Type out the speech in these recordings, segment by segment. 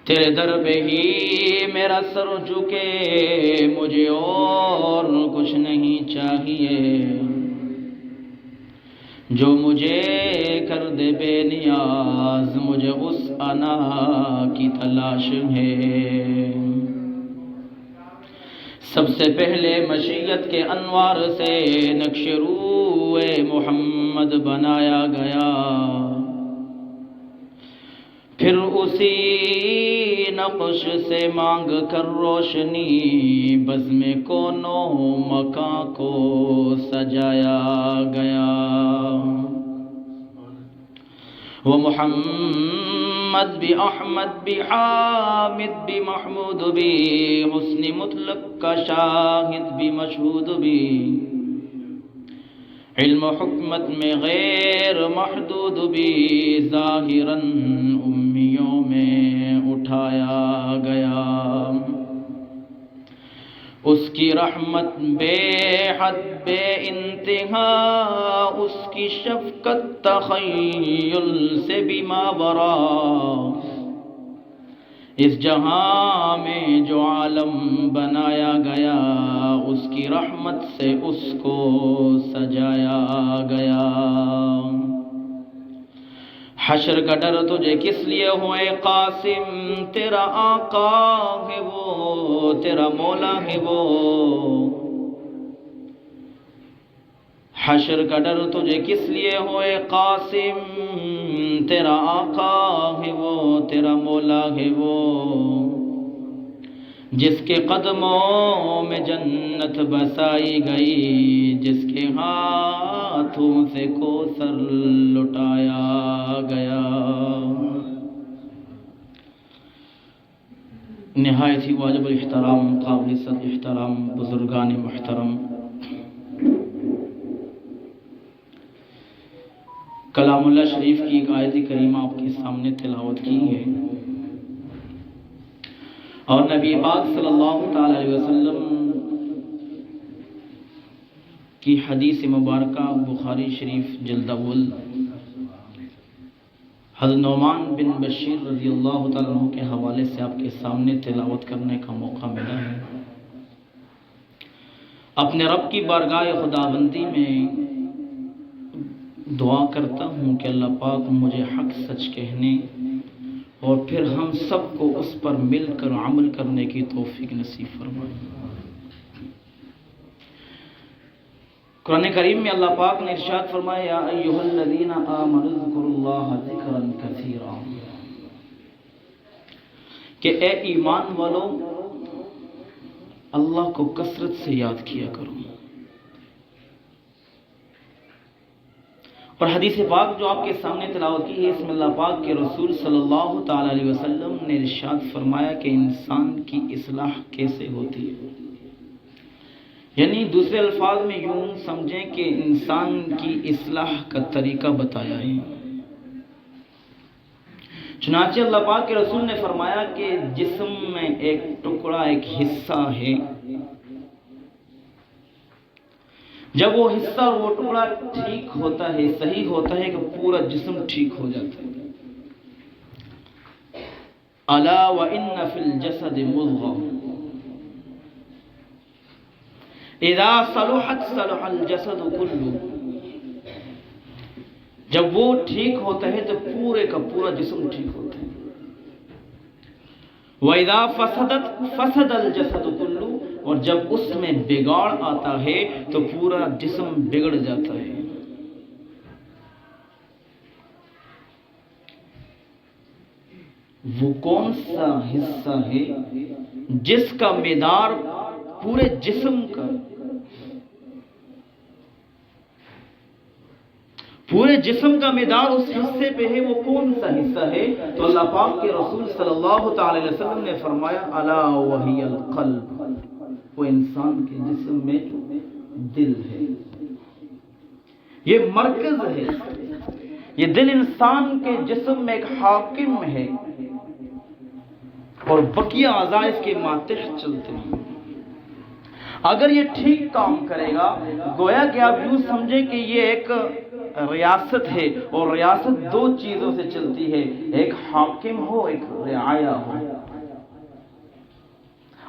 تیرے در پہ ہی میرا سر جھکے، مجھے اور کچھ نہیں چاہیے، جو مجھے کر دے بے نیاز، مجھے اس انا کی تلاش ہے۔ سب سے پہلے مشیت کے انوار سے نقش روح محمد بنایا گیا، پھر اسی نقش سے مانگ کر روشنی بزم کون و مکان کو سجایا گیا۔ وہ محمد بھی احمد بھی حامد بھی محمود بھی، حسن مطلق کا شاہد بھی مشہود بھی، علم و حکمت میں غیر محدود بھی، ظاہراً امیوں میں اٹھایا گیا۔ اس کی رحمت بے حد بے انتہا، اس کی شفقت تخیل سے بھی ماورا، اس جہاں میں جو عالم بنایا گیا، اس کی رحمت سے اس کو سجایا گیا۔ حشر کا ڈر تجھے کس لیے ہوئے قاسم، تیرا آقا ہے وہ، تیرا مولا ہے وہ۔ حشر کا ڈر تجھے کس لیے ہوئے قاسم، تیرا آقا ہے وہ، تیرا مولا ہے وہ، جس کے قدموں میں جنت بسائی گئی، جس کے ہاتھوں سے کوثر لٹایا گیا۔ نہایت ہی واجب الاحترام، قابل صد احترام بزرگان محترم، کلام اللہ شریف کی ایک آیت کریمہ آپ کے سامنے تلاوت کی ہے، اور نبی پاک صلی اللہ تعالی علیہ وسلم کی حدیث مبارکہ بخاری شریف جلد اول حضرت نعمان بن بشیر رضی اللہ تعالیٰ عنہ کے حوالے سے آپ کے سامنے تلاوت کرنے کا موقع ملا ہے۔ اپنے رب کی بارگاہ خداوندی میں دعا کرتا ہوں کہ اللہ پاک مجھے حق سچ کہنے اور پھر ہم سب کو اس پر مل کر عمل کرنے کی توفیق نصیب فرمائے۔ قرآن کریم میں اللہ پاک نے ارشاد فرمایا، یا ایھا الذین آمنوا اذکروا اللہ ذکرا کثیرا، کہ اے ایمان والو اللہ کو کثرت سے یاد کیا کرو۔ اور حدیث پاک جو آپ کے سامنے تلاوت کی ہے، اس میں اللہ پاک کے رسول صلی اللہ تعالی علیہ وسلم نے ارشاد فرمایا کہ انسان کی اصلاح کیسے ہوتی ہے، یعنی دوسرے الفاظ میں یوں سمجھیں کہ انسان کی اصلاح کا طریقہ بتایا ہے۔ چنانچہ اللہ پاک کے رسول نے فرمایا کہ جسم میں ایک ٹکڑا، ایک حصہ ہے، جب وہ حصہ اور وہ ٹکڑا ٹھیک ہوتا ہے، صحیح ہوتا ہے، کہ پورا جسم ٹھیک ہو جاتا ہے۔ الا وان فی الجسد مضغہ اذا صلحت صلح الجسد کلہ، جب وہ ٹھیک ہوتا ہے تو پورے کا پورا جسم ٹھیک ہوتا ہے۔ وَإِذَا فَسَدَتْ فَسَدَ الْجَسَدُ كُلُّهُ، اور جب اس میں بگاڑ آتا ہے تو پورا جسم بگڑ جاتا ہے۔ وہ کون سا حصہ ہے جس کا مدار پورے جسم کا، پورے جسم کا مدار اس حصے پہ ہے، وہ کون سا حصہ ہے؟ تو اللہ پاک کے رسول صلی اللہ تعالی علیہ وسلم نے فرمایا، الا وہی القلب، وہ انسان کے جسم میں دل ہے، یہ مرکز ہے، یہ دل انسان کے جسم میں ایک حاکم ہے، اور بقیہ اعضاء اس کے ماتحت چلتے ہیں۔ اگر یہ ٹھیک کام کرے گا، گویا کہ آپ یوں سمجھیں کہ یہ ایک ریاست ہے، اور ریاست دو چیزوں سے چلتی ہے، ایک حاکم ہو، ایک رعایا ہو۔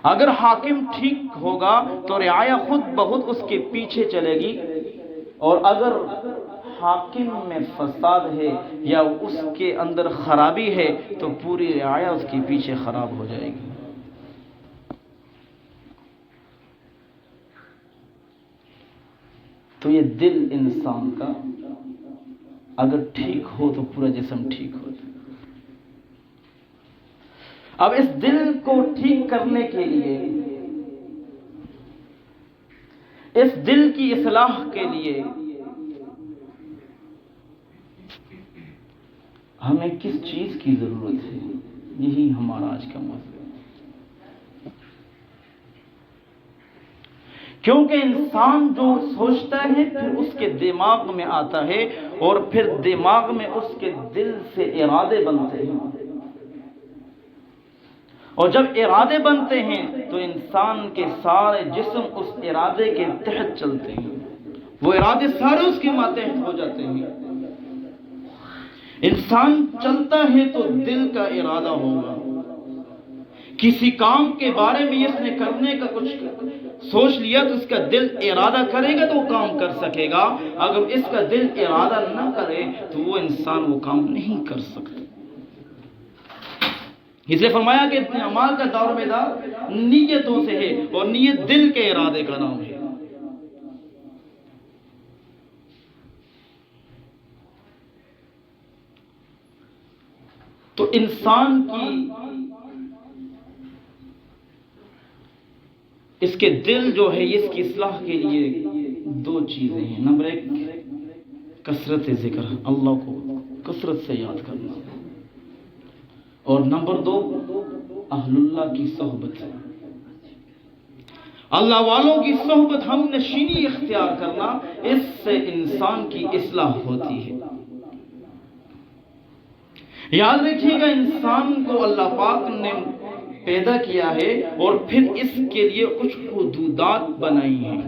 اگر حاکم ٹھیک ہوگا تو رعایا خود بخود اس کے پیچھے چلے گی، اور اگر حاکم میں فساد ہے یا اس کے اندر خرابی ہے تو پوری رعایا اس کے پیچھے خراب ہو جائے گی۔ تو یہ دل انسان کا اگر ٹھیک ہو تو پورا جسم ٹھیک ہو۔ اب اس دل کو ٹھیک کرنے کے لیے، اس دل کی اصلاح کے لیے ہمیں کس چیز کی ضرورت ہے؟ یہی ہمارا آج کا موضوع ہے۔ کیونکہ انسان جو سوچتا ہے پھر اس کے دماغ میں آتا ہے، اور پھر دماغ میں اس کے دل سے ارادے بنتے ہیں، اور جب ارادے بنتے ہیں تو انسان کے سارے جسم اس ارادے کے تحت چلتے ہیں، وہ ارادے سارے اس کے ماتحت ہو جاتے ہیں۔ انسان چلتا ہے تو دل کا ارادہ ہوگا، کسی کام کے بارے میں اس نے کرنے کا کچھ سوچ لیا تو اس کا دل ارادہ کرے گا تو وہ کام کر سکے گا، اگر اس کا دل ارادہ نہ کرے تو وہ انسان وہ کام نہیں کر سکتا۔ اس لیے فرمایا کہ اعمال کا دار و مدار نیتوں سے ہے، اور نیت دل کے ارادے کا نام ہے۔ تو انسان کی اس کے دل جو ہے اس کی اصلاح کے لیے دو چیزیں ہیں۔ نمبر ایک کثرت ذکر، اللہ کو کثرت سے یاد کرنا، اور نمبر دو اہل اللہ کی صحبت، اللہ والوں کی صحبت ہم نشینی اختیار کرنا، اس سے انسان کی اصلاح ہوتی ہے۔ یاد رکھیے گا، انسان کو اللہ پاک نے پیدا کیا ہے اور پھر اس کے لیے کچھ حدودات بنائی ہیں۔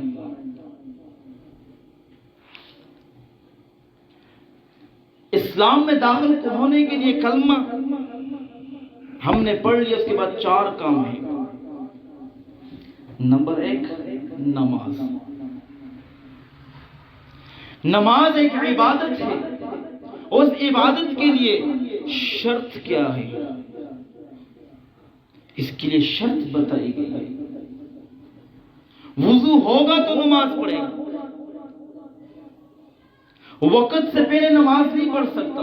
اسلام میں داخل ہونے کے لیے کلمہ ہم نے پڑھ لیا، اس کے بعد 4 کام ہیں۔ نمبر 1 نماز۔ نماز ایک عبادت ہے، اس عبادت کے لیے شرط کیا ہے؟ اس کے لیے شرط بتائی گئی ہے۔ وضو ہوگا تو نماز پڑھے گا، وقت سے پہلے نماز نہیں پڑھ سکتا،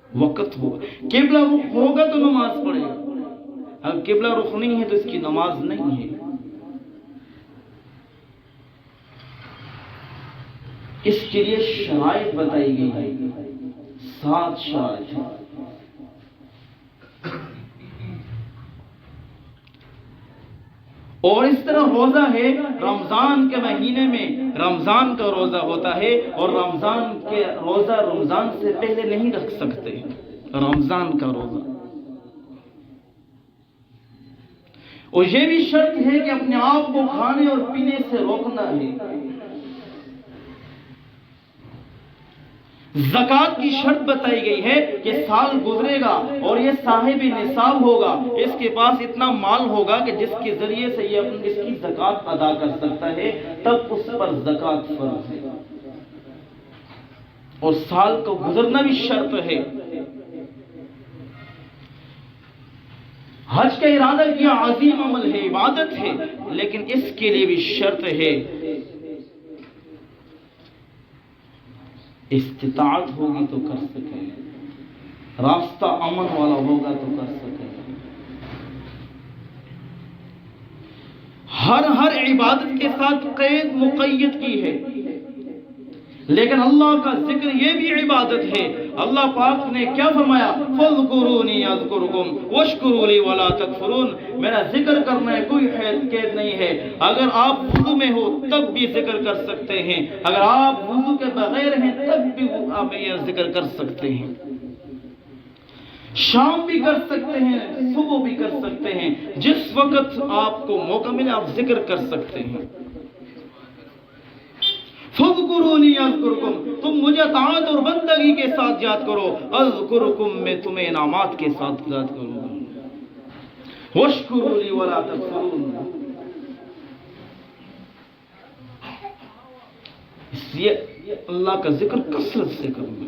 وقت ہوگا، قبلہ رخ ہوگا تو نماز پڑھے گا، اگر قبلہ رخ نہیں ہے تو اس کی نماز نہیں ہے۔ اس کے لیے شرائط بتائی گئی ہے، 7 شرائط ہیں۔ اور اس طرح روزہ ہے، رمضان کے مہینے میں رمضان کا روزہ ہوتا ہے، اور رمضان کے روزہ رمضان سے پہلے نہیں رکھ سکتے، رمضان کا روزہ۔ اور یہ بھی شرط ہے کہ اپنے آپ کو کھانے اور پینے سے روکنا ہے۔ زکوٰۃ کی شرط بتائی گئی ہے کہ سال گزرے گا اور یہ صاحب نصاب ہوگا، اس کے پاس اتنا مال ہوگا کہ جس کے ذریعے سے یہ اس کی زکوٰۃ ادا کر سکتا ہے، تب اس پر زکوٰۃ فرض ہے۔ اور سال کو گزرنا بھی شرط ہے۔ حج کا ارادہ کیا، عظیم عمل ہے، عبادت ہے، لیکن اس کے لیے بھی شرط ہے، استطاعت ہوگی تو کر سکے، راستہ امن والا ہوگا تو کر سکے۔ ہر عبادت کے ساتھ قید مقید کی ہے، لیکن اللہ کا ذکر یہ بھی عبادت ہے۔ اللہ پاک نے کیا فرمایا؟ فَاذْكُرُونِي أَذْكُرْكُمْ وَاشْكُرُوا لِي وَلَا تَكْفُرُونَ۔ میرا ذکر کرنا ہے، کوئی قید نہیں ہے۔ اگر آپ وضو میں ہو تب بھی ذکر کر سکتے ہیں، اگر آپ وضو کے بغیر ہیں تب بھی آپ یہ ذکر کر سکتے ہیں، شام بھی کر سکتے ہیں، صبح بھی کر سکتے ہیں، جس وقت آپ کو موقع ملے آپ ذکر کر سکتے ہیں۔ فَاذْكُرُونِي أَذْكُرْكُمْ، تم مجھے اطاعت اور بندگی کے ساتھ یاد کرو، اذکرکم، میں تمہیں انعامات کے ساتھ یاد کروں گا، واشکروا لی ولا تکفرون۔ اس لیے اللہ کا ذکر کثرت سے کروں گا،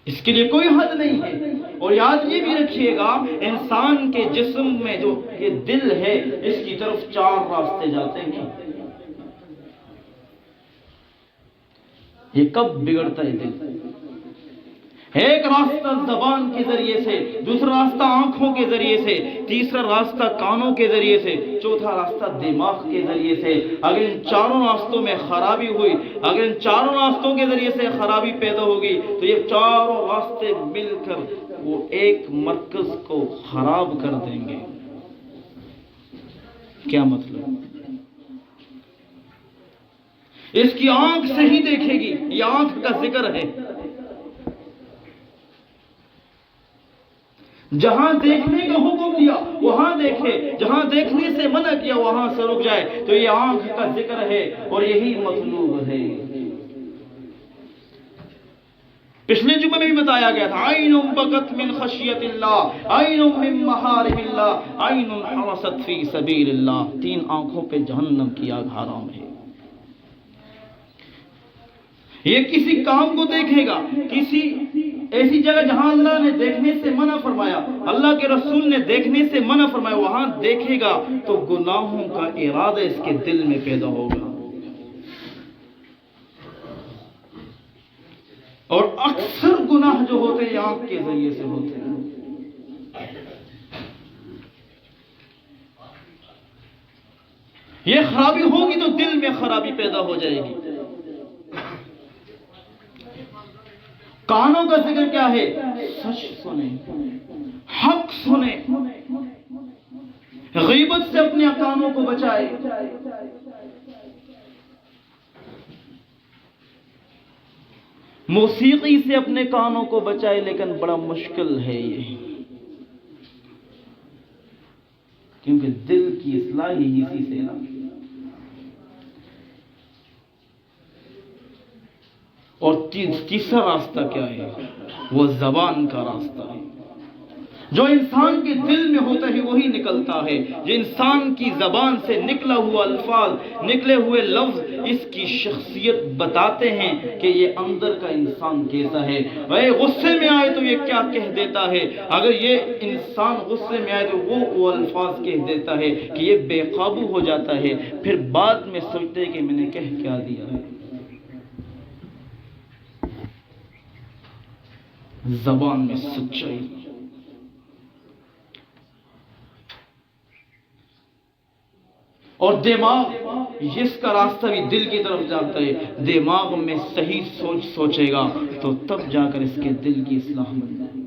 اس کے لیے کوئی حد نہیں ہے۔ اور یاد یہ بھی رکھیے گا، انسان کے جسم میں جو یہ دل ہے، اس کی طرف 4 راستے جاتے ہیں۔ یہ کب بگڑتا ہے دل؟ ایک راستہ زبان کے ذریعے سے، دوسرا راستہ آنکھوں کے ذریعے سے، تیسرا راستہ کانوں کے ذریعے سے، چوتھا راستہ دماغ کے ذریعے سے۔ اگر ان 4 راستوں میں خرابی ہوئی، اگر ان 4 راستوں کے ذریعے سے خرابی پیدا ہوگی، تو یہ 4 راستے مل کر وہ ایک مرکز کو خراب کر دیں گے۔ کیا مطلب؟ اس کی آنکھ صحیح دیکھے گی، یہ آنکھ کا ذکر ہے۔ جہاں دیکھنے کا حکم دیا وہاں دیکھے، جہاں دیکھنے سے منع کیا وہاں سے رک جائے، تو یہ آنکھ کا ذکر ہے اور یہی مطلوب ہے۔ پچھلے جمعے میں بھی بتایا گیا تھا، عین بکت من خشیت اللہ، عین من محارم اللہ، عین حرست فی سبیل اللہ۔ 3 آنکھوں پہ جہنم کی آگ حرام ہے۔ یہ کسی کام کو دیکھے گا، کسی ایسی جگہ جہاں اللہ نے دیکھنے سے منع فرمایا، اللہ کے رسول نے دیکھنے سے منع فرمایا، وہاں دیکھے گا تو گناہوں کا ارادہ اس کے دل میں پیدا ہوگا۔ اور اکثر گناہ جو ہوتے ہیں آنکھ کے ذریعے سے ہوتے ہیں۔ یہ خرابی ہوگی تو دل میں خرابی پیدا ہو جائے گی۔ کانوں کا ذکر کیا ہے؟ سچ سنیں، حق سنیں، غیبت سے اپنے کانوں کو بچائے۔ موسیقی سے اپنے کانوں کو بچائے، لیکن بڑا مشکل ہے یہ، کیونکہ دل کی اصلاح ہی اسی سے نا۔ اور تیسرا راستہ کیا ہے؟ وہ زبان کا راستہ ہے۔ جو انسان کے دل میں ہوتا ہے وہی نکلتا ہے۔ جو انسان کی زبان سے نکلا ہوا الفاظ، نکلے ہوئے لفظ اس کی شخصیت بتاتے ہیں کہ یہ اندر کا انسان کیسا ہے۔ وہ غصے میں آئے تو یہ کیا کہہ دیتا ہے، اگر یہ انسان غصے میں آئے تو وہ الفاظ کہہ دیتا ہے کہ یہ بے قابو ہو جاتا ہے، پھر بعد میں سوچتے کہ میں نے کہہ کیا دیا ہے۔ زبان میں سچائی، اور دماغ جس کا راستہ بھی دل کی طرف جاتا ہے، دماغ میں صحیح سوچ سوچے گا تو تب جا کر اس کے دل کی اصلاح بن جائے گی۔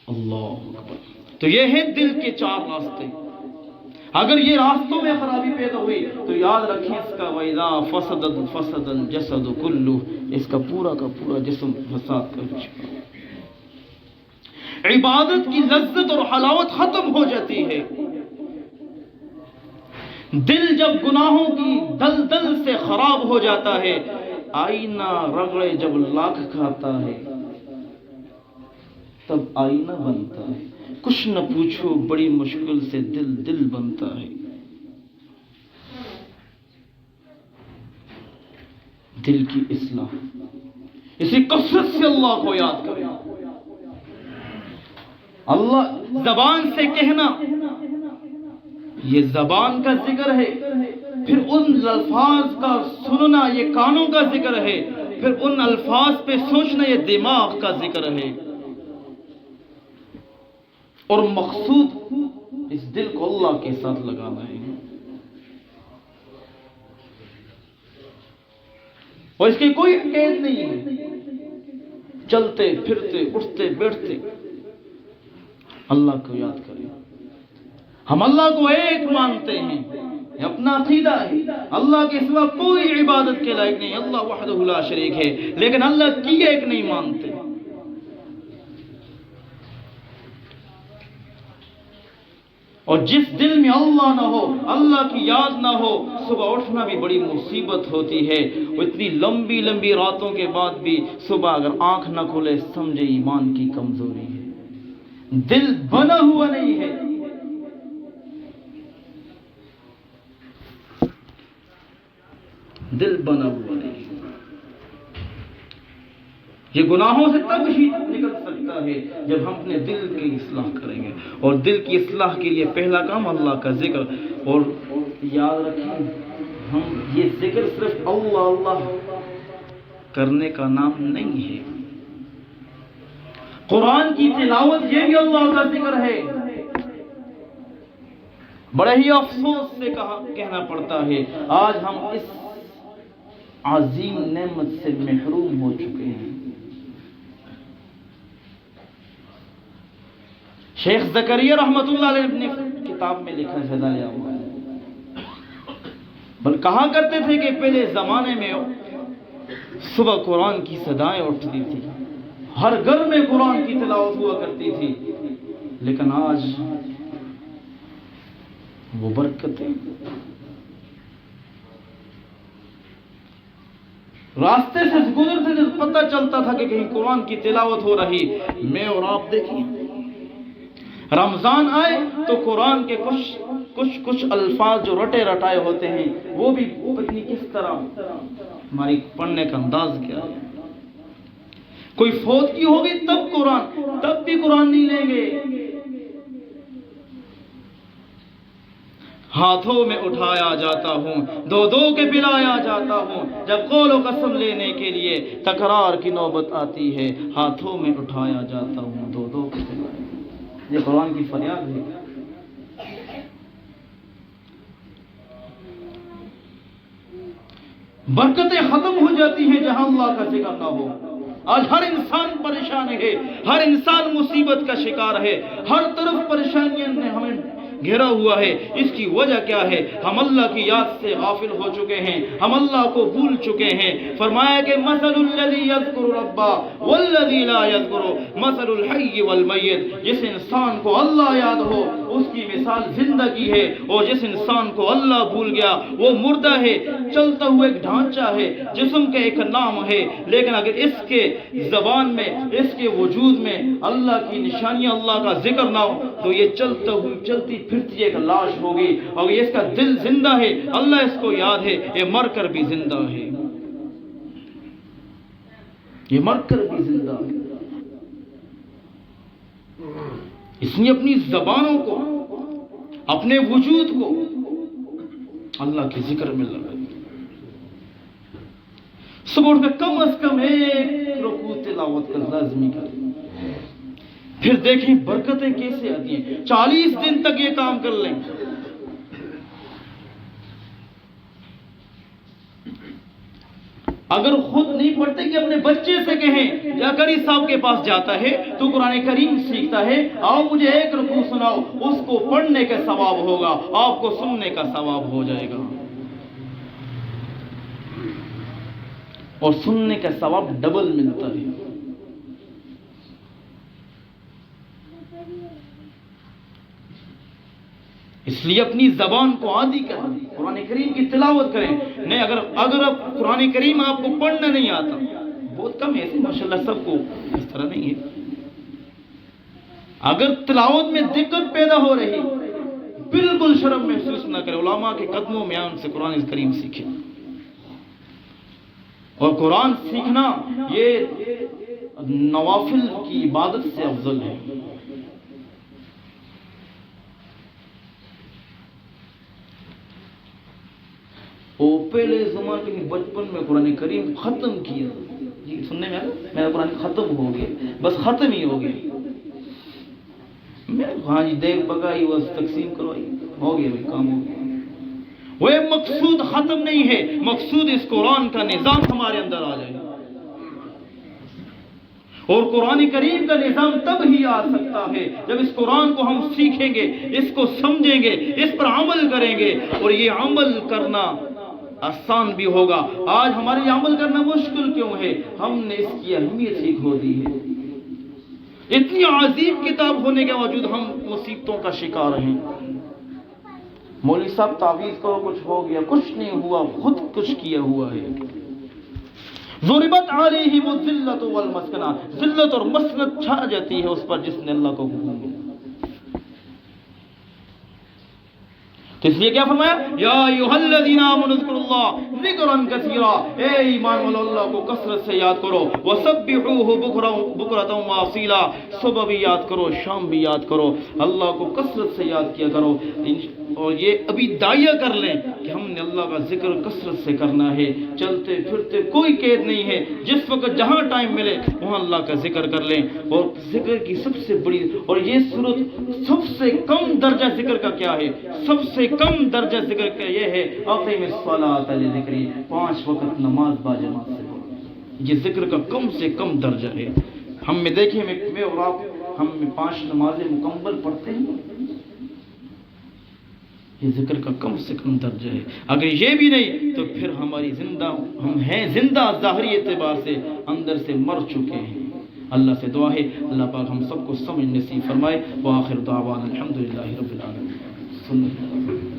اللہ اکبر۔ تو یہ ہے دل کے 4 راستے۔ اگر یہ راستوں میں خرابی پیدا ہوئی تو یاد رکھیں اس کا وَإِذَا فَسَدَ الْجَسَدُ كُلُّهُ، اس کا پورا جسم فساد کر چکا۔ عبادت کی لذت اور حلاوت ختم ہو جاتی ہے۔ دل جب گناہوں کی دلدل سے خراب ہو جاتا ہے، آئینہ رگڑے جب لاکھ کھاتا ہے تب آئینہ بنتا ہے۔ کچھ نہ پوچھو بڑی مشکل سے دل بنتا ہے۔ دل کی اصلاح، اسی کثرت سے اللہ کو یاد کریں۔ اللہ زبان سے کہنا، یہ زبان کا ذکر ہے، پھر ان الفاظ کا سننا یہ کانوں کا ذکر ہے، پھر ان الفاظ پہ سوچنا یہ دماغ کا ذکر ہے۔ اور مقصود اس دل کو اللہ کے ساتھ لگانا ہے، اور اس کی کوئی قید نہیں ہے۔ چلتے پھرتے اٹھتے بیٹھتے اللہ کو یاد کریں۔ ہم اللہ کو ایک مانتے ہیں، یہ اپنا عقیدہ ہے، اللہ کے سوا کوئی عبادت کے لائق نہیں، اللہ وحدہ لا شریک ہے، لیکن اللہ کی ایک نہیں مانتے۔ اور جس دل میں اللہ نہ ہو، اللہ کی یاد نہ ہو، صبح اٹھنا بھی بڑی مصیبت ہوتی ہے۔ وہ اتنی لمبی لمبی راتوں کے بعد بھی صبح اگر آنکھ نہ کھلے، سمجھے ایمان کی کمزوری ہے، دل بنا ہوا نہیں ہے۔ دل بنا ہوا نہیں ہے۔ یہ گناہوں سے تب ہی نکل سکتا ہے جب ہم اپنے دل کی اصلاح کریں گے، اور دل کی اصلاح کے لیے پہلا کام اللہ کا ذکر۔ اور یاد رکھیں، ہم یہ ذکر صرف اللہ اللہ کرنے کا نام نہیں ہے، قرآن کی تلاوت یہ بھی اللہ کا ذکر ہے۔ بڑے ہی افسوس سے کہنا پڑتا ہے، آج ہم اس عظیم نعمت سے محروم ہو چکے ہیں۔ شیخ زکریا رحمۃ اللہ علیہ نے کتاب میں لکھا ہے، بل کہا کرتے تھے کہ پہلے زمانے میں صبح قرآن کی صدائیں اٹھتی تھی، ہر گھر میں قرآن کی تلاوت ہوا کرتی تھی، لیکن آج وہ برکتیں، راستے سے گزرتے تھے پتہ چلتا تھا کہ کہیں قرآن کی تلاوت ہو رہی، میں اور آپ دیکھیں رمضان آئے تو قرآن کے کچھ الفاظ جو رٹے رٹائے ہوتے ہیں وہ بھی پتنی کس طرح ہماری پڑھنے کا انداز کیا ہے۔ کوئی فوت کی ہوگی تب بھی قرآن نہیں لیں گے، ہاتھوں میں اٹھایا جاتا ہوں، دو دو کے پلایا جاتا ہوں، جب قول و قسم لینے کے لیے تکرار کی نوبت آتی ہے، ہاتھوں میں اٹھایا جاتا ہوں، دو دو کے پلایا۔ یہ قرآن کی فریاد ہے۔ برکتیں ختم ہو جاتی ہیں جہاں اللہ کا ذکر نہ ہو۔ آج ہر انسان پریشان ہے، ہر انسان مصیبت کا شکار ہے، ہر طرف پریشانیاں نے ہمیں گھیرا ہوا ہے۔ اس کی وجہ کیا ہے؟ ہم اللہ کی یاد سے غافل ہو چکے ہیں، ہم اللہ کو بھول چکے ہیں۔ فرمایا کہ مثل الذی یذکر ربہ والذی لا یذکر مثل الحی والمیت۔ جس انسان کو اللہ یاد ہو اس کی مثال زندگی ہے، اور جس انسان کو اللہ بھول گیا وہ مردہ ہے، چلتا ہوا ایک ڈھانچہ ہے، جسم کا ایک نام ہے، لیکن اگر اس کے زبان میں، اس کے وجود میں اللہ کی نشانیاں، اللہ کا ذکر نہ ہو تو یہ چلتی پھرتی ایک لاش ہوگی، اور یہ اس کا دل زندہ ہے، اللہ اس کو یاد ہے، یہ مر کر بھی زندہ ہے، یہ مر کر بھی زندہ ہے۔ اس نے اپنی زبانوں کو، اپنے وجود کو اللہ کے ذکر میں لگا دیا۔ صبح اٹھ کر کم از کم ایک رکوع تلاوت کا لازمی کریں، پھر دیکھیں برکتیں کیسے آتی ہیں۔ 40 دن تک یہ کام کر لیں، اگر خود نہیں پڑھتے کہ اپنے بچے سے کہیں، یا قاری صاحب کے پاس جاتا ہے تو قرآن کریم سیکھتا ہے، آؤ مجھے ایک رکوع سناؤ، اس کو پڑھنے کا ثواب ہوگا، آپ کو سننے کا ثواب ہو جائے گا، اور سننے کا ثواب ڈبل ملتا ہے۔ اس لیے اپنی زبان کو عادی کریں، قرآن کریم کی تلاوت کریں۔ نہیں اگر اب قرآن کریم آپ کو پڑھنا نہیں آتا، بہت کم ہے ایسے ماشاءاللہ، سب کو اس طرح نہیں ہے، اگر تلاوت میں دقت پیدا ہو رہی، بالکل شرم محسوس نہ کرے، علماء کے قدموں میں ان سے قرآن کریم سیکھیں۔ اور قرآن سیکھنا یہ نوافل کی عبادت سے افضل ہے۔ وہ پہلے زمانے میں بچپن میں قرآن کریم ختم کیا، جی سننے میں میرا قرآن ختم ہو گیا، بس ختم ہی ہو گیا، ہاں جی دیکھ بگائی بس تقسیم کروائی، ہو گیا بھائی، کام ہو گیا۔ وہ مقصود ختم نہیں ہے، مقصود اس قرآن کا نظام ہمارے اندر آ جائے، اور قرآن کریم کا نظام تب ہی آ سکتا ہے جب اس قرآن کو ہم سیکھیں گے، اس کو سمجھیں گے، اس پر عمل کریں گے، اور یہ عمل کرنا آسان بھی ہوگا۔ آج ہمارے لیے عمل کرنا مشکل کیوں ہے؟ ہم نے اس کی اہمیت ہی کھو دی ہے۔ اتنی عظیم کتاب ہونے کے باوجود ہم مصیبتوں کا شکار ہیں۔ مولوی صاحب تعویذ کرو کچھ ہو گیا، کچھ نہیں ہوا، خود کچھ کیا ہوا ہے۔ ضربت علیہم الذلۃ والمسکنہ، ذلت اور مسکنت چھا جاتی ہے اس پر جس نے اللہ کو بھول لیا۔ تو اس لیے کیا فرمایا، یا ایھا الذین آمنوا اذکروا اللہ ذکرا کثیرا، اے ایمان والو اللہ کو کثرت سے یاد کرو، وسبحوہ بکرۃ واصیلا، صبح بھی یاد کرو شام بھی یاد کرو، اللہ کو کثرت سے یاد کیا کرو۔ اور یہ ابھی داعیہ کر لیں کہ ہم نے اللہ کا ذکر کثرت سے کرنا ہے، چلتے پھرتے کوئی قید نہیں ہے، جس وقت جہاں ٹائم ملے وہاں اللہ کا ذکر کر لیں۔ اور ذکر کی سب سے بڑی اور یہ صورت سب سے کم درجہ ذکر کا کیا ہے، سب سے کم درجہ ذکر کا یہ ہے، اقیم الصلاۃ لذکری، 5 وقت نماز باجماعت سے پڑھو، یہ ذکر کا کم سے کم درجہ ہے۔ ہم میں دیکھیں میں اور آپ ہم میں 5 نمازیں مکمل پڑھتے ہیں، یہ ذکر کا کم سے کم درجہ ہے۔ اگر یہ بھی نہیں تو پھر ہماری ہم ہیں زندہ ظاہری اعتبار سے، اندر سے مر چکے ہیں۔ اللہ سے دعا ہے اللہ پاک ہم سب کو سمجھ نصیب فرمائے۔ وآخر دعوانا الحمدللہ رب العالمین۔